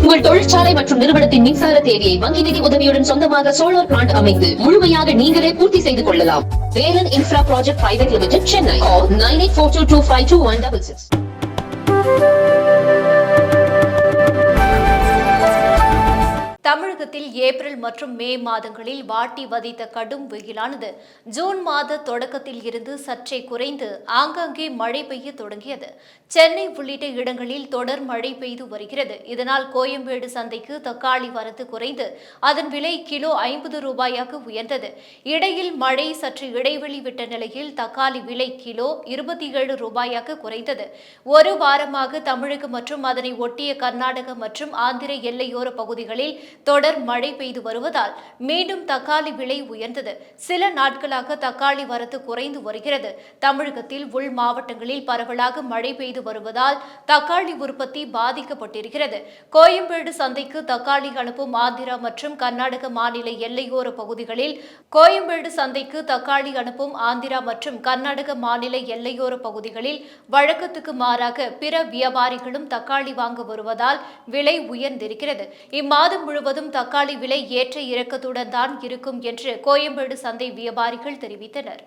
உங்கள் தொழிற்சாலை மற்றும் நிறுவனத்தின் மின்சார தேவையை வங்கி நிதி உதவியுடன் சொந்தமாக சோலார் பிளான்ட் அமைத்து முழுமையாக நீங்களே பூர்த்தி செய்து கொள்ளலாம். Velan infra project private limited, Chennai. 9842252166. தமிழகத்தில் ஏப்ரல் மற்றும் மே மாதங்களில் வாட்டி வதைத்த கடும் வெயிலானது ஜூன் மாத தொடக்கத்தில் இருந்து சற்றே குறைந்து ஆங்காங்கே மழை பெய்ய தொடங்கியது. சென்னை உள்ளிட்ட இடங்களில் தொடர் மழை பெய்து வருகிறது. இதனால் கோயம்பேடு சந்தைக்கு தக்காளி வரத்து குறைந்து அதன் விலை கிலோ 50 ரூபாயாக உயர்ந்தது. இடையில் மழை சற்று இடைவெளி விட்ட நிலையில் தக்காளி விலை கிலோ 27 ரூபாயாக குறைந்தது. ஒரு வாரமாக தமிழகம் மற்றும் அதனை ஒட்டிய கர்நாடக மற்றும் ஆந்திர எல்லையோர பகுதிகளில் தொடர் மழை பெய்து வருவதால் மீண்டும் தக்காளி விலை உயர்ந்தது. சில நாட்களாக தக்காளி வரத்து குறைந்து வருகிறது. தமிழகத்தில் உள் மாவட்டங்களில் பரவலாக மழை பெய்து வருவதால் தக்காளி உற்பத்தி பாதிக்கப்பட்டிருக்கிறது. கோயம்பேடு சந்தைக்கு தக்காளி அனுப்பும் ஆந்திரா மற்றும் கர்நாடக மாநில எல்லையோர பகுதிகளில் வழக்கத்துக்கு மாறாக பிற வியாபாரிகளும் தக்காளி வாங்க வருவதால் விலை உயர்ந்திருக்கிறது. இம்மாதம் முழுவதும் தக்காளி விலை ஏற்ற இறக்கத்துடன் தான் இருக்கும் என்று கோயம்பேடு சந்தை வியாபாரிகள் தெரிவித்தனர்.